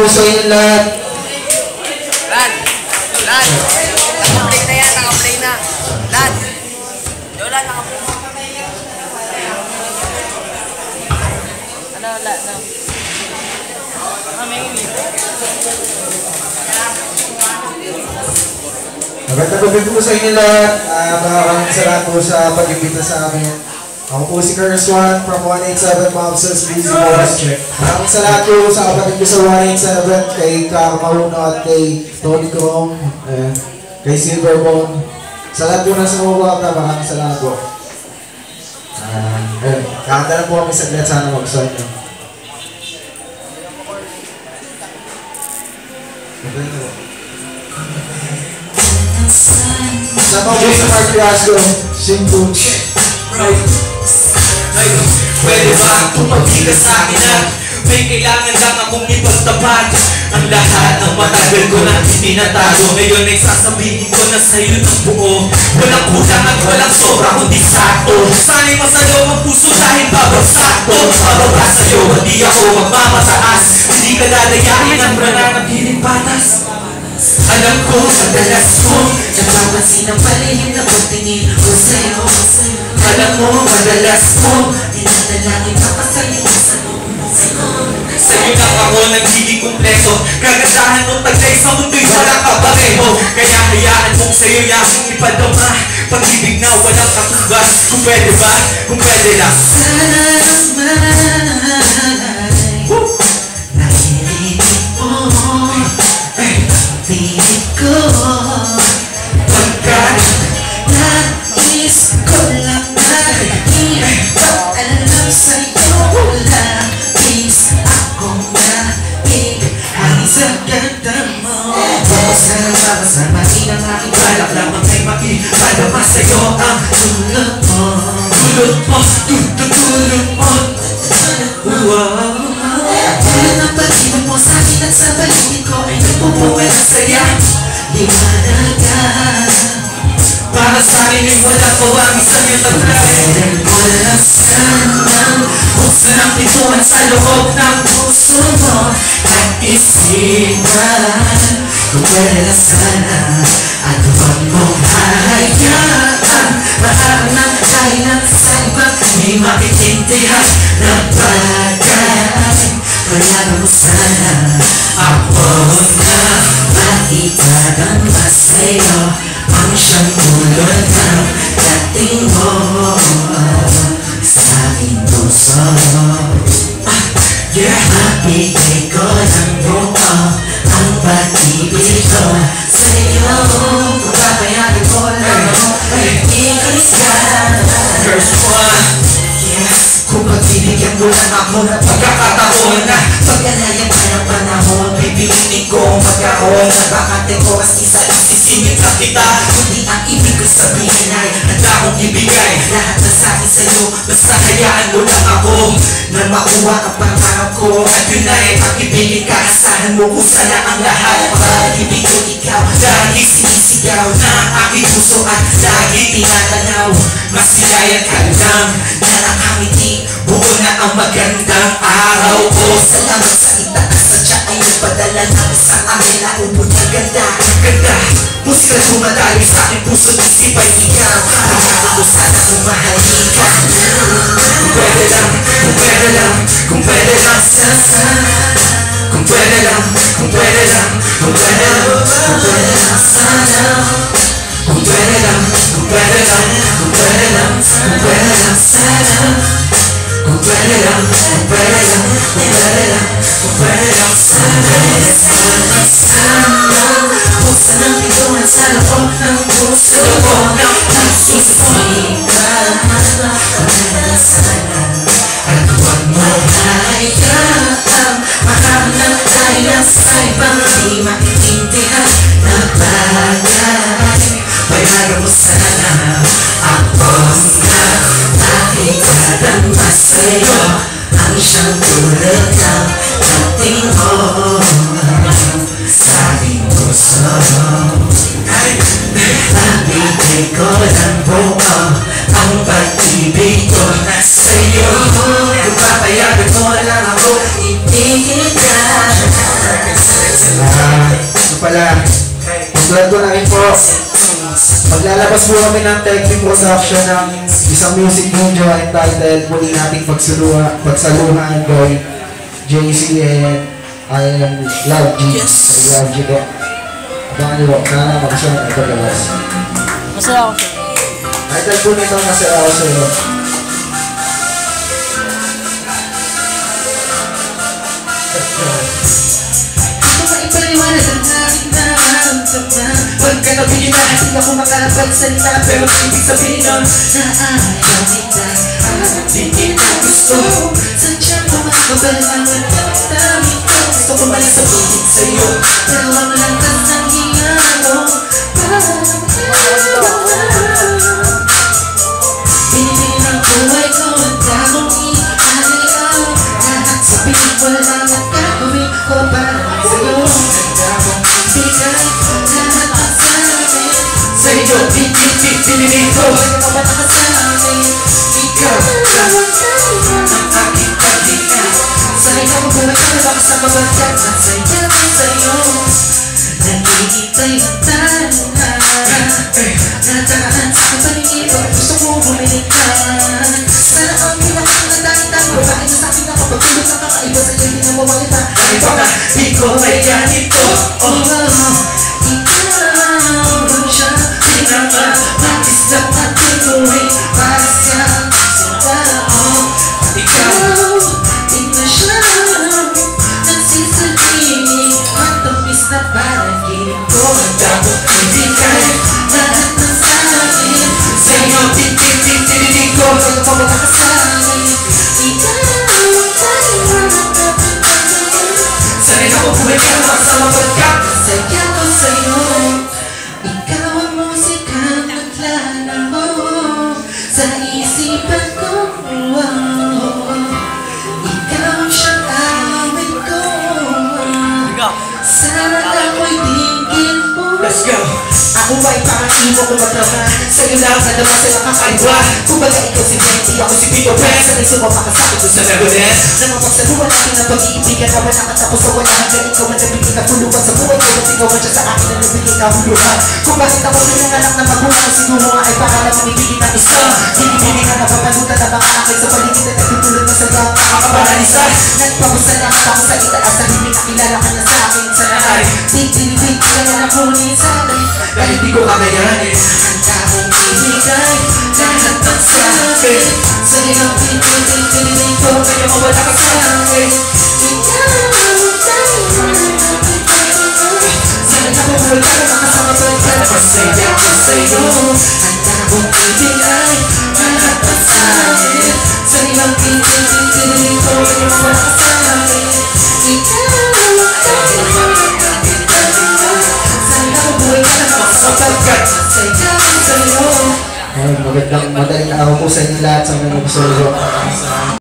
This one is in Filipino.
Sa inyo lahat. Lad! Naka-play na yan, naka-play na. Lad! Lola, naka-play na. Ano, Lad? Magandang gabi po sa inyo lahat. Maraming salamat po sa pag-imbita sa amin. Ako po si Curse One from 187 Mobsters Busy Boys. Maraming salamat po sa kapatid ko sa 187, kay Carmauno at kay Tony Crong, kay Silverbone. Sa lahat po na sumuwaka, maraming salamat po. Kakanta lang po kami saglit, sana mag-song nyo. Sa mga po sa Mark Fiasco, sing po. Pwede ba tumagi ka sa akin at may kailangan lang akong ipagtapat? Ang lahat ng matagal ko na tinatago, ngayon ay sasabihin ko na sa'yo ng buo. Walang kulang at walang sobra kundi sakto. Sana'y masalaw ang puso dahil babagsak to. Bababa sa'yo, hindi ako magmamataas. Hindi ka lalayain ang nananatiling patas. Alam ko, madalas mo napapansin ang palihim na pagtingin ko sa'yo. Alam mo, madalas mo dinadalangin ka pa sa'yo sa sa'yo lang ako nagiging kumpleto. Kagandahan mong taglay sa mundo'y walang kapareho. Kaya hayaan mong sa'yo yaking ipadama pag-ibig na walang katumbas. Kung pwede ba, kung pwede lang. Sana nahihinig mo pilit ko pagkat nais ko lang na ipaalam sa'yo labis akong naibigay sa ganda mo. Sa mahinang aking balak lamang ay maipadama sa'yo ang tulog mo. Tulog mo, tutulog mo. Tulad ng pag-ibig mo sa'kin at sa paligid ko ay nagpupuwet ang saya. Liwanagan para sa'kin ay wala ko ang isang yung tagray. Wala sanang buksan ang pintuan sa loob ng puso mo at isipan. Kung pwede na sana at huwag mong hayaan mahanap tayo ng sa ibang may makikintihan na bagay. Kaya mo sana ako na maitadama sa'yo ang siyang tulad ng dating mo sa aking puso. Mabigay ko ng buo ang pag-ibig ko sa'yo. Kung papayagan ko lang ay ikilis ka. First one, yes. Kung pagbibigyan mo lang ako ng pagkakataon na pag-alayan ka ng panahon, pipiliin ko magkaroon na bakante ko as isa isisingit na kita. Kundi ang ibig ko sabihin ay handa kong ibigay lahat na sa'kin sa'yo. Basta hayaan mo lang ako na makuha ang pangarap ko. At yun ay pag-ibigin ka, asahan mo kung sana ang lahat. Pag-ibig ko ikaw, lagi sinisigaw na aking puso at lagi tinatanaw. Masilayan ka lang na nakangiti, buo na ang magandang araw ko. Salamat sa itaas, sadya ay nagpadala ng isang angel na ubod na ganda. Ganda, musika dumadali sa aking puso, isip ay ikaw. Pagkakot ko sana kung mahalin ka. Kung pwede lang, kung pwede lang, kung pwede lang sana. Kung pwede lang, kung pwede lang, kung pwede lang, kung pwede lang sana. Kung pwede lang, kung pwede lang, kung pwede lang, kung pwede lang sana. Kung pwede lang, kung pwede lang, kung pwede lang, kung pwede lang sana. Sana buksan ang pintuan sa loob ng puso ko ng nagsisipan. Kung pwede lang sana at huwag mo hayaan mahanap tayo sa ibang di makikintihan na bagay. Payagan mo sana ako na makikadama sa'yo ang siyang tulad ng dating mo sa aking puso. Nabigay ko ng buo ang pag-ibig ko sa'yo. Kung papayagan mo lang ako, ibigin ka. pala, tulad ko na rin po, maglalabas po kami ng technique production ng isang music video entitled Muli Nating Pagsaluhan by JC and I am Love G. Yes. Love G po. Abangan niyo po, sana mag-show na ito labas. Masaya ako sir. Title po nito, masaya ako sa iyo. Ipaliwanag ang aking nararamdaman. Huwag ka na bigyan na hindi ako makapagsalita. Pero ibig sabihin nun na ayaw kita at hindi na gusto. Sadyang kumakabalangan ang dami ko. Gusto ko man sa pilit sa'yo. Tawang lantas ng hinga mo. Parang pinipin ang buhay ko. Ang damong ialiaw. Lahat sabihin ko lang at gagawin ko para sa'yo. Bigay lahat ang sa'yo. Sa'yo, pinipin ko. Wala ka ba nakasabi? Ikaw lang ang aking pagdikan. Sa'yo, buhay ka na baka sa mabagkat. Nasaya ko sa'yo. Naghihintay ang tanungan. Nataan sa paningin. Gusto ko bumili ka. Sana ang pinakalandahitan mo. Bakit na sa'kin ako pagtulog na kakaiba sa'yo hindi na mawalita. Dahil baka di ko ay ganito. Ikaw siya pinaka-matis na patuloy para sa tao. Ikaw, di na siya nagsisabihin. Matamis na parang giling ko. Ang damo ibigay lahat ng sa'kin. Sa'yo, tinitig ko. Sa'yo pa makakasabi. Ikaw, tayo nakapagpapagay. Sanay ako buhay ka na makasama pagkat. Saya ko sa'yo. Ikaw ang musikang naglalaro sa isipan ko. Ikaw ang siyang awit ko. Sana ako'y tingin mo. Let's go! Ako ba'y parang imo ko magdama. Sa'yo lang nadama sa nakakaiba. Kumbaga ikaw si Benji, ako si Peter Pan. Sanay sumapakasakit doon sa Neverland. Nang mapagsaluhan natin ang pag-iibigan na wala katapos sa wala hanggang ikaw man nabigay ka puluban sa buhay ko. At ikaw man siya sa akin na nabigay ka huluhan. Kung bakit ako pinanganak na magulang ko siguro nga ay para lang mamibigin ng isa. Binibili ka na papalutan na baka akin sa paligid at nagtutulad na sa dang makakabanalisa. Nagpapasalamat ako sa itaas sa himig nakilala ka na sa akin sa lahat. Tintinibig ka na nakunin sa akin. Dahil di ko kakayanin. Ang taong ibigay lahat ng sa'kin. Sa'yo ang pinipinipinipin ko. Kaya mawala ka sa'kin. Ikaw tayo sana ka buhay ka na makasama pagkat. Masaya ko sa'yo. Ang taong ibigay lahat ng sa'kin. Sa'yo ang pinipinipinipin ko. Kaya mawala ka sa'kin. Ikaw tayo sapagkat saya ko sa'yo. Magandang madaling araw po sa inyo lahat sa mga gusto.